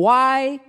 Why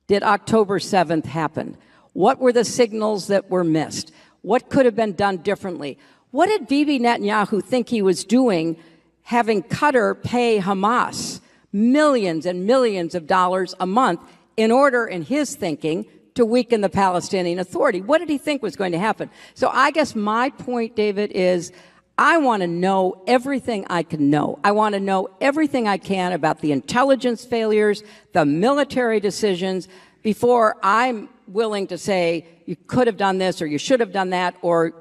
did October 7th happen? What were the signals that were missed? What could have been done differently? What did Bibi Netanyahu think he was doing, having Qatar pay Hamas millions and millions of dollars a month in order, in his thinking, to weaken the Palestinian Authority? What did he think was going to happen? So I guess my point, David, is I want to know everything I can know. I want to know everything I can about the intelligence failures, the military decisions, before I'm willing to say you could have done this or you should have done that or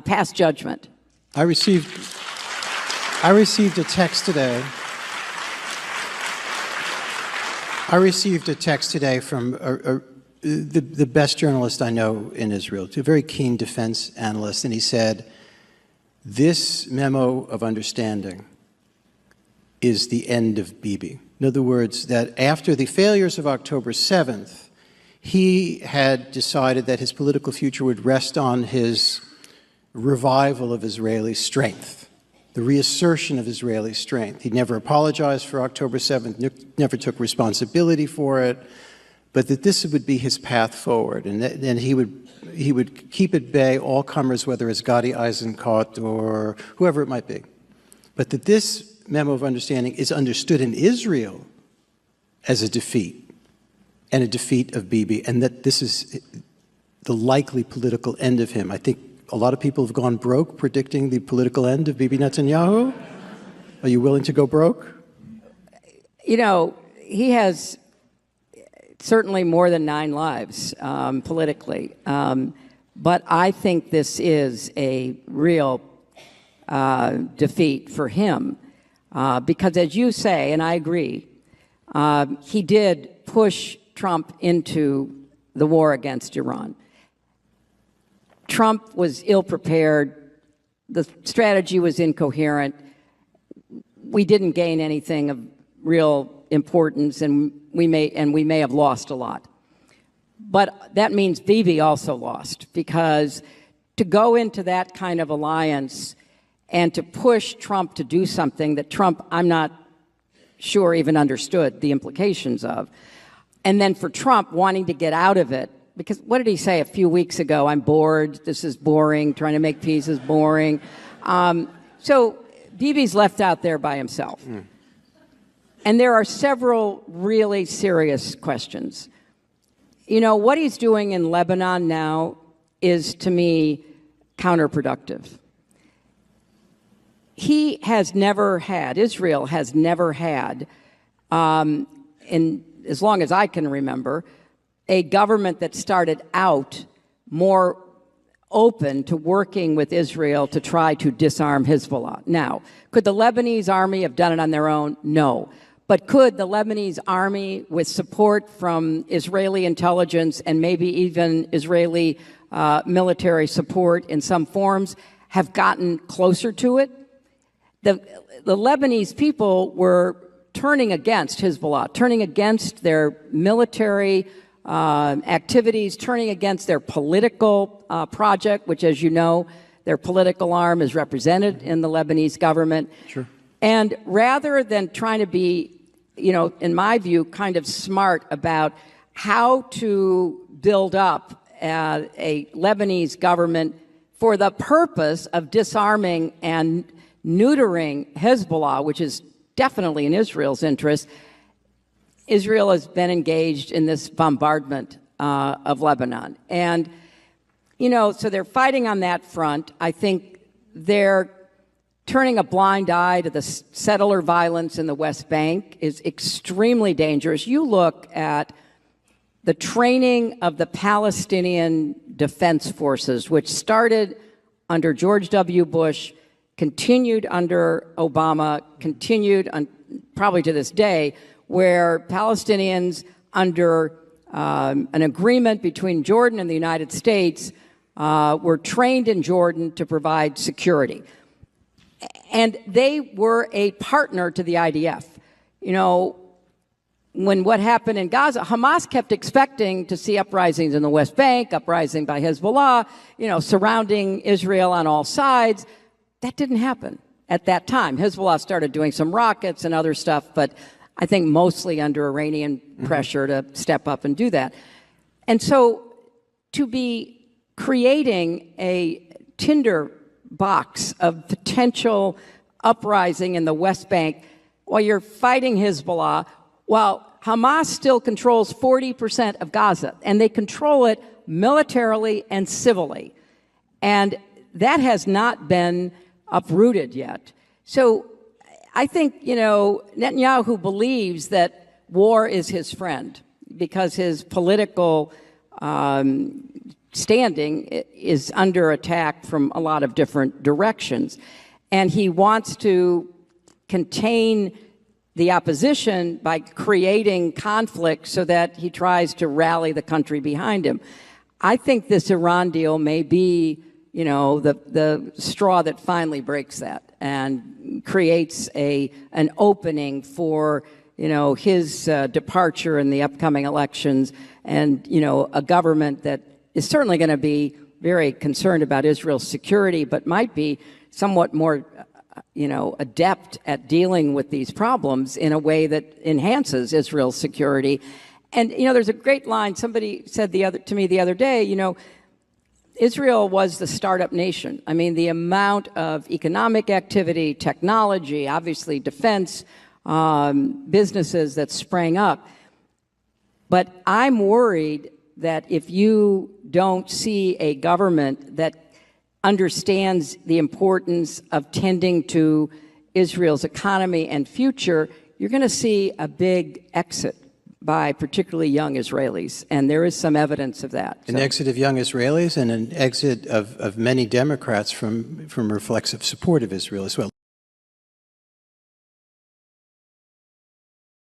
pass judgment. I received a text today. I received a text today from the best journalist I know in Israel, a very keen defense analyst, and he said, this memo of understanding is the end of Bibi. In other words, that after the failures of October 7th, he had decided that his political future would rest on his revival of Israeli strength, the reassertion of Israeli strength. He never apologized for October 7th, never took responsibility for it, but that this would be his path forward, and then he would keep at bay all comers, whether it's Gadi Eisenkot or whoever it might be. But that this memo of understanding is understood in Israel as a defeat, and a defeat of Bibi, and that this is the likely political end of him. I think a lot of people have gone broke predicting the political end of Bibi Netanyahu. Are you willing to go broke? You know, he has certainly more than 9 lives politically. But I think this is a real defeat for him. Because as you say, and I agree, he did push Trump into the war against Iran. Trump was ill-prepared. The strategy was incoherent. We didn't gain anything of real importance, and we may have lost a lot. But that means Bibi also lost, because to go into that kind of alliance and to push Trump to do something that Trump, I'm not sure, even understood the implications of, and then for Trump wanting to get out of it, because what did he say a few weeks ago? I'm bored, this is boring, trying to make peace is boring. So Bibi's left out there by himself. And there are several really serious questions. You know, what he's doing in Lebanon now is, to me, counterproductive. He has never had, Israel has never had, in as long as I can remember, a government that started out more open to working with Israel to try to disarm Hezbollah. Now, could the Lebanese army have done it on their own? No. But could the Lebanese army, with support from Israeli intelligence and maybe even Israeli military support in some forms, have gotten closer to it? The Lebanese people were turning against Hezbollah, turning against their military activities, turning against their political project, which, as you know, their political arm is represented in the Lebanese government. Sure. And rather than trying to be, you know, in my view, kind of smart about how to build up a Lebanese government for the purpose of disarming and neutering Hezbollah, which is definitely in Israel's interest, Israel has been engaged in this bombardment of Lebanon. And, you know, so they're fighting on that front. I think they're turning a blind eye to the settler violence in the West Bank is extremely dangerous. You look at the training of the Palestinian Defense Forces, which started under George W. Bush, continued under Obama, continued probably to this day, where Palestinians, under an agreement between Jordan and the United States, were trained in Jordan to provide security. And they were a partner to the IDF. You know, when what happened in Gaza, Hamas kept expecting to see uprisings in the West Bank, uprising by Hezbollah, you know, surrounding Israel on all sides. That didn't happen at that time. Hezbollah started doing some rockets and other stuff, but I think mostly under Iranian pressure to step up and do that. And so to be creating a tinder box of potential uprising in the West Bank while you're fighting Hezbollah, while Hamas still controls 40% of Gaza, and they control it militarily and civilly. And that has not been uprooted yet. So I think, Netanyahu believes that war is his friend because his political standing is under attack from a lot of different directions. And he wants to contain the opposition by creating conflict so that he tries to rally the country behind him. I think this Iran deal may be, the straw that finally breaks that and creates an opening for, his departure in the upcoming elections and, a government that is certainly going to be very concerned about Israel's security, but might be somewhat more adept at dealing with these problems in a way that enhances Israel's security. And, there's a great line. Somebody said to me the other day, Israel was the startup nation. I mean, the amount of economic activity, technology, obviously defense, businesses that sprang up. But I'm worried that if you don't see a government that understands the importance of tending to Israel's economy and future, you're going to see a big exit by particularly young Israelis, and there is some evidence of that. An exit of young Israelis and an exit of many Democrats from reflexive support of Israel as well.